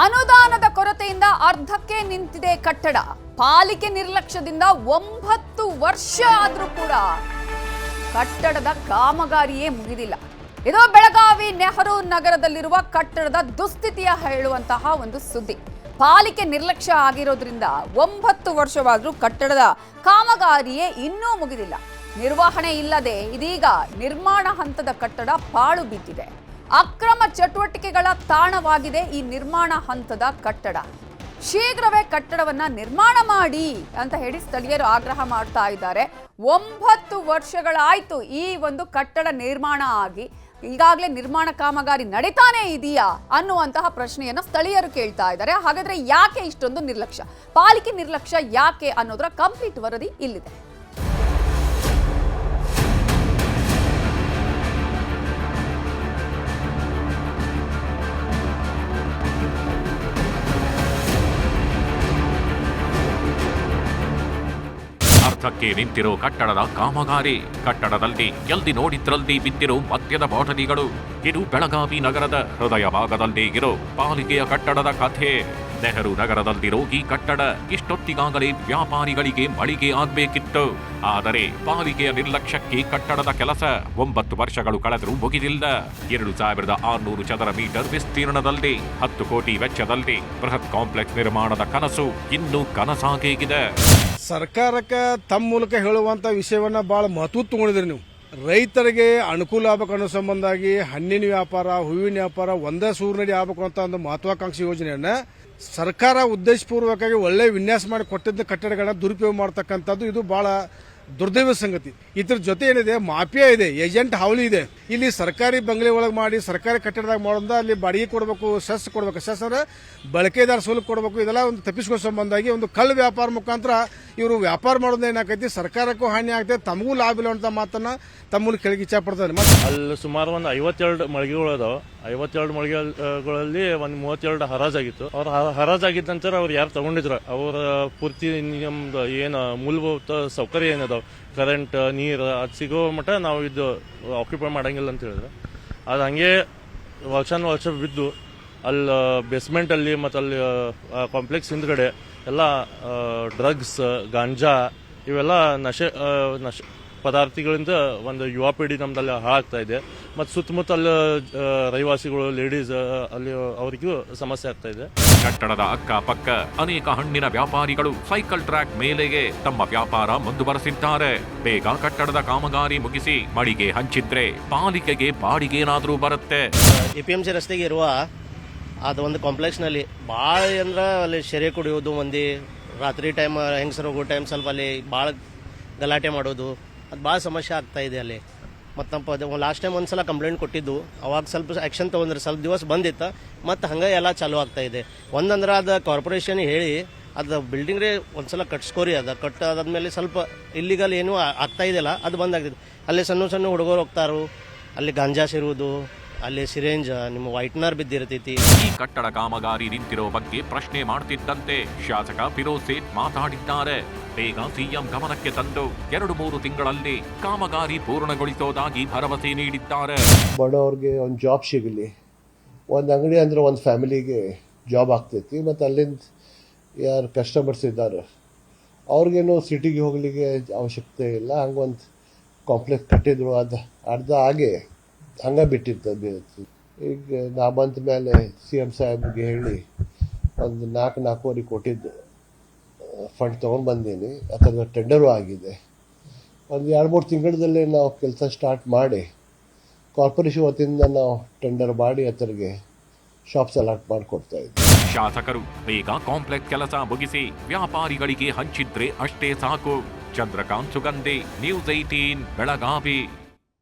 ಅನುದಾನದ ಕೊರತೆಯಿಂದ ಅರ್ಧಕ್ಕೆ ನಿಂತಿದೆ ಕಟ್ಟಡ. ಪಾಲಿಕೆ ನಿರ್ಲಕ್ಷ್ಯದಿಂದ 9 ವರ್ಷ ಆದರೂ ಕೂಡ ಕಟ್ಟಡದ ಕಾಮಗಾರಿಯೇ ಮುಗಿದಿಲ್ಲ. ಇದು ಬೆಳಗಾವಿ ನೆಹರು ನಗರದಲ್ಲಿರುವ ಕಟ್ಟಡದ ದುಸ್ಥಿತಿಯ ಹೇಳುವಂತಹ ಒಂದು ಸುದ್ದಿ. ಪಾಲಿಕೆ ನಿರ್ಲಕ್ಷ್ಯ ಆಗಿರೋದ್ರಿಂದ 9 ವರ್ಷವಾದರೂ ಕಟ್ಟಡದ ಕಾಮಗಾರಿಯೇ ಇನ್ನೂ ಮುಗಿದಿಲ್ಲ. ನಿರ್ವಹಣೆ ಇಲ್ಲದೆ ಇದೀಗ ನಿರ್ಮಾಣ ಹಂತದ ಕಟ್ಟಡ ಪಾಳು ಬಿದ್ದಿದೆ. ಅಕ್ರಮ ಚಟುವಟಿಕೆಗಳ ತಾಣವಾಗಿದೆ ಈ ನಿರ್ಮಾಣ ಹಂತದ ಕಟ್ಟಡ. ಶೀಘ್ರವೇ ಕಟ್ಟಡವನ್ನ ನಿರ್ಮಾಣ ಮಾಡಿ ಅಂತ ಹೇಳಿ ಸ್ಥಳೀಯರು ಆಗ್ರಹ ಮಾಡ್ತಾ ಇದ್ದಾರೆ. 9 ವರ್ಷಗಳಾಯ್ತು ಈ ಒಂದು ಕಟ್ಟಡ ನಿರ್ಮಾಣ ಆಗಿ. ಈಗಾಗಲೇ ನಿರ್ಮಾಣ ಕಾಮಗಾರಿ ನಡೀತಾನೆ ಇದೆಯಾ ಅನ್ನುವಂತಹ ಪ್ರಶ್ನೆಯನ್ನ ಸ್ಥಳೀಯರು ಕೇಳ್ತಾ ಇದ್ದಾರೆ. ಹಾಗಾದ್ರೆ ಯಾಕೆ ಇಷ್ಟೊಂದು ನಿರ್ಲಕ್ಷ್ಯ, ಪಾಲಿಕೆ ನಿರ್ಲಕ್ಷ್ಯ ಯಾಕೆ ಅನ್ನೋದರ ಕಂಪ್ಲೀಟ್ ವರದಿ ಇಲ್ಲಿದೆ. ಅರ್ಧಕ್ಕೆ ನಿಂತಿರೋ ಕಟ್ಟಡದ ಕಾಮಗಾರಿ. ಕಟ್ಟಡದಲ್ಲಿ ಎಲ್ಲಿ ನೋಡಿದ್ರಲ್ಲಿ ಬಿದ್ದಿರೋ ಮದ್ಯದ ಬಾಟಲಿಗಳು. ಇದು ಬೆಳಗಾವಿ ನಗರದ ಹೃದಯ ಭಾಗದಲ್ಲಿ ಇರೋ ಪಾಲಿಕೆಯ ಕಟ್ಟಡದ ಕಥೆ. ನೆಹರು ನಗರದಲ್ಲಿರೋ ಈ ಕಟ್ಟಡ ಇಷ್ಟೊತ್ತಿಗಾಗಲೇ ವ್ಯಾಪಾರಿಗಳಿಗೆ ಮಳಿಗೆ ಆಗ್ಬೇಕಿತ್ತು. ಆದರೆ ಪಾಲಿಕೆಯ ನಿರ್ಲಕ್ಷ್ಯಕ್ಕೆ ಕಟ್ಟಡದ ಕೆಲಸ 9 ವರ್ಷಗಳು ಕಳೆದರೂ ಮುಗಿದಿಲ್ಲ. 2600 ಚದರ ಮೀಟರ್ ವಿಸ್ತೀರ್ಣದಲ್ಲಿ 10 ಕೋಟಿ ವೆಚ್ಚದಲ್ಲಿ ಬೃಹತ್ ಕಾಂಪ್ಲೆಕ್ಸ್ ನಿರ್ಮಾಣದ ಕನಸು ಇನ್ನೂ ಕನಸಾಗೇಗಿದೆ. ಸರ್ಕಾರಕ್ಕೆ ತಮ್ಮ ಮೂಲಕ ಹೇಳುವಂಥ ವಿಷಯವನ್ನ ಭಾಳ ಮಹತ್ವ ತಗೊಂಡಿದ್ರಿ ನೀವು. ರೈತರಿಗೆ ಅನುಕೂಲ ಆಗಬೇಕು ಅನ್ನೋ ಸಂಬಂಧಾಗಿ ಹಣ್ಣಿನ ವ್ಯಾಪಾರ, ಹೂವಿನ ವ್ಯಾಪಾರ ಒಂದೇ ಸೂರಿನಡಿ ಆಗಬೇಕು ಅಂತ ಒಂದು ಮಹತ್ವಾಕಾಂಕ್ಷಿ ಯೋಜನೆಯನ್ನ ಸರ್ಕಾರ ಉದ್ದೇಶಪೂರ್ವಕವಾಗಿ ಒಳ್ಳೆ ವಿನ್ಯಾಸ ಮಾಡಿ ಕೊಟ್ಟಿದ್ದ ಕಟ್ಟಡಗಳನ್ನ ದುರುಪಯೋಗ ಮಾಡ್ತಕ್ಕಂಥದ್ದು ಇದು ಬಹಳ ದುರ್ದೈವ ಸಂಗತಿ. ಇದ್ರ ಜೊತೆ ಏನಿದೆ, ಮಾಫಿಯಾ ಇದೆ, ಏಜೆಂಟ್ ಹಾವಳಿ ಇದೆ. ಇಲ್ಲಿ ಸರ್ಕಾರಿ ಬಂಗ್ಲೆ ಒಳಗೆ ಮಾಡಿ ಸರ್ಕಾರಿ ಕಟ್ಟಡದಾಗ ಮಾಡೋದ ಅಲ್ಲಿ ಬಾಡಿಗೆ ಕೊಡಬೇಕು, ಸೆಸ್ ಕೊಡಬೇಕು. ಸೆಸ್ ಅಂದ್ರೆ ಬಳಕೆದಾರ ಸೌಲಭ್ಯ ಕೊಡಬೇಕು. ಇದೆಲ್ಲ ಒಂದು ತಪ್ಪಿಸ್ಕೋ ಸಂಬಂಧಾಗಿ ಒಂದು ಕಳ್ಳ ವ್ಯಾಪಾರ ಮುಖಾಂತರ ಇವರು ವ್ಯಾಪಾರ ಮಾಡೋದು ಏನಾಕೈತಿ, ಸರ್ಕಾರಕ್ಕೂ ಹಾನಿ ಆಗ್ತದೆ, ತಮಗೂ ಲಾಭ ಇಲ್ಲ ಅಂತ ಮಾತನ್ನ ತಮ್ಮಲ್ಲಿ ಕೆಳಗೆ ಇಚ್ಛೆ ಪಡ್ತಾರೆ. ಅಲ್ಲಿ ಸುಮಾರು ಒಂದು 52 ಮಳಿಗೆಗಳು ಅದಾವ. 52 ಮಳಿಗೆಗಳಲ್ಲಿ ಒಂದು 32 ಹರಾಜಾಗಿತ್ತು. ಅವ್ರ ಹರಾಜಾಗಿದ್ದ ನಂತರ ಅವ್ರು ಯಾರು ತಗೊಂಡಿದ್ರು ಅವರ ಪೂರ್ತಿ ನಮ್ದು ಏನು ಮೂಲಭೂತ ಸೌಕರ್ಯ ಏನದಾವ, ಕರೆಂಟ್, ನೀರು ಅದು ಸಿಗೋ ಮಟ್ಟ ನಾವು ಇದು ಆಕ್ಯುಪೈ ಮಾಡಂಗಿಲ್ಲ ಅಂತ ಹೇಳಿದ್ರೆ ಅದು ಹಂಗೆ ವರ್ಷ ಬಿದ್ದು ಅಲ್ಲಿ ಬೇಸ್ಮೆಂಟಲ್ಲಿ ಮತ್ತು ಅಲ್ಲಿ ಕಾಂಪ್ಲೆಕ್ಸ್ ಹಿಂದ್ಗಡೆ ಎಲ್ಲ ಡ್ರಗ್ಸ್, ಗಾಂಜಾ ಇವೆಲ್ಲ ನಶೆ ಪದಾರ್ಥಗಳಿಂದ ಒಂದು ಯುವ ಪೀಳಿ ನಮ್ದಲ್ಲಿ ಹಾಳಾಗ್ತಾ ಇದೆ. ಮತ್ತು ಸುತ್ತಮುತ್ತ ಅಲ್ಲಿ ರಹಿವಾಸಿಗಳು, ಲೇಡೀಸ್ ಅಲ್ಲಿ ಅವರಿಗೂ ಸಮಸ್ಯೆ ಆಗ್ತಾ ಇದೆ. ಕಟ್ಟಡದ ಅಕ್ಕಪಕ್ಕ ಅನೇಕ ಹಣ್ಣಿನ ವ್ಯಾಪಾರಿಗಳು ಸೈಕಲ್ ಟ್ರ್ಯಾಕ್ ಮೇಲೆಗೆ ತಮ್ಮ ವ್ಯಾಪಾರ ಮುಂದುವರೆಸಿದ್ದಾರೆ. ಬೇಗ ಕಟ್ಟಡದ ಕಾಮಗಾರಿ ಮುಗಿಸಿ ಮಳಿಗೆ ಹಂಚಿದ್ರೆ ಪಾಲಿಕೆಗೆ ಬಾಡಿಗೆ ಏನಾದ್ರೂ ಬರುತ್ತೆ. APMC ರಸ್ತೆಗೆ ಇರುವ ಅದು ಒಂದು ಕಾಂಪ್ಲೆಕ್ಸ್ನಲ್ಲಿ ಭಾಳ ಅಂದ್ರೆ ಅಲ್ಲಿ ಶೆರೆ ಕುಡಿಯೋದು, ಮಂದಿ ರಾತ್ರಿ ಟೈಮ್ ಹೆಂಗಸರು ಹೋಗೋ ಟೈಮ್ ಸ್ವಲ್ಪ ಅಲ್ಲಿ ಭಾಳ ಗಲಾಟೆ ಮಾಡೋದು, ಅದು ಭಾಳ ಸಮಸ್ಯೆ ಆಗ್ತಾ ಇದೆ ಅಲ್ಲಿ. ಮತ್ತು ಲಾಸ್ಟ್ ಟೈಮ್ ಒಂದ್ಸಲ ಕಂಪ್ಲೇಂಟ್ ಕೊಟ್ಟಿದ್ದು, ಅವಾಗ ಸ್ವಲ್ಪ ಆ್ಯಕ್ಷನ್ ತೊಗೊಂಡ್ರೆ ಸ್ವಲ್ಪ ದಿವಸ ಬಂದಿತ್ತು, ಮತ್ತು ಹಂಗೆ ಎಲ್ಲ ಚಾಲೂ ಆಗ್ತಾ ಇದೆ. ಒಂದಂದ್ರೆ ಅದು ಕಾರ್ಪೊರೇಷನ್ ಹೇಳಿ ಅದು ಬಿಲ್ಡಿಂಗ್ ಒಂದ್ಸಲ ಕಟ್ಸ್ಕೋರಿ, ಅದು ಕಟ್ಟಾದ್ಮೇಲೆ ಸ್ವಲ್ಪ ಇಲ್ಲಿಗಲ್ ಏನೂ ಆಗ್ತಾ ಇದೆಯಲ್ಲ ಅದು ಬಂದಾಗ್ತಿದೆ. ಅಲ್ಲಿ ಸಣ್ಣ ಹುಡುಗರು ಹೋಗ್ತಾರು, ಅಲ್ಲಿ ಗಾಂಜಾ ಸೇರುವುದು, ಅಲ್ಲಿ ಸಿರೇಂಜ್, ನಿಮ್ಮ ವೈಟ್ನರ್ ಬಿದ್ದಿರ್ತೈತಿ. ಈ ಕಟ್ಟಡ ಕಾಮಗಾರಿ ನಿಂತಿರೋ ಬಗ್ಗೆ ಪ್ರಶ್ನೆ ಮಾಡ್ತಿದ್ದಂತೆ ಶಾಸಕ ಫಿರೋಜ್ ಸೇಠ್ ಮಾತಾಡಿದ್ದಾರೆ. ಬೇಗ ಸಿಎಂ ಗಮನಕ್ಕೆ ತಂದು 2-3 ತಿಂಗಳಲ್ಲಿ ಕಾಮಗಾರಿ ಪೂರ್ಣಗೊಳಿಸೋದಾಗಿ ಭರವಸೆ ನೀಡಿದ್ದಾರೆ. ಬಡವ್ರಿಗೆ ಒಂದು ಜಾಬ್ ಸಿಗಲಿ, ಒಂದು ಅಂಗಡಿ ಅಂದ್ರೆ ಒಂದು ಫ್ಯಾಮಿಲಿಗೆ ಜಾಬ್ ಆಗ್ತೈತಿ. ಮತ್ತು ಅಲ್ಲಿಂದ ಯಾರು ಕಸ್ಟಮರ್ಸ್ ಇದ್ದಾರೆ ಅವ್ರಿಗೇನು ಸಿಟಿಗೆ ಹೋಗ್ಲಿಕ್ಕೆ ಅವಶ್ಯಕತೆ ಇಲ್ಲ. ಹಂಗೊಂದು ಕಾಂಪ್ಲೆಕ್ಸ್ ಕಟ್ಟಿದ್ರು, ಅದು ಅರ್ಧ ಹಾಗೆ ಹಂಗೆ ಬಿಟ್ಟಿರ್ತದೆ. ಈಗ ನಾ ಬಂದ ಮೇಲೆ CM ಸಾಹೇಬ್ಗೆ ಹೇಳಿ ಒಂದು 4-4.5 ಕೋಟಿದ್ದು ಫಂಡ್ ತೊಗೊಂಡು ಬಂದೀನಿ. ಯಾಕಂದ್ರೆ ಟೆಂಡರು ಆಗಿದೆ. ಒಂದು 2-3 ತಿಂಗಳಲ್ಲೇ ನಾವು ಕೆಲಸ ಸ್ಟಾರ್ಟ್ ಮಾಡಿ ಕಾರ್ಪೊರೇಷನ್ ವತಿಯಿಂದ ನಾವು ಟೆಂಡರ್ ಮಾಡಿ ಅದರಿಗೆ ಶಾಪ್ಸ್ ಅಲಾಟ್ ಮಾಡಿಕೊಡ್ತಾ ಇದ್ದೀವಿ. ಶಾಸಕರು ಬೇಗ ಕಾಂಪ್ಲೆಕ್ಸ್ ಕೆಲಸ ಮುಗಿಸಿ ವ್ಯಾಪಾರಿಗಳಿಗೆ ಹಂಚಿದ್ರೆ ಅಷ್ಟೇ ಸಾಕು. ಚಂದ್ರಕಾಂತ್ ಸುಗಂಧಿ, ನ್ಯೂಸ್ 18 ಬೆಳಗಾವಿ.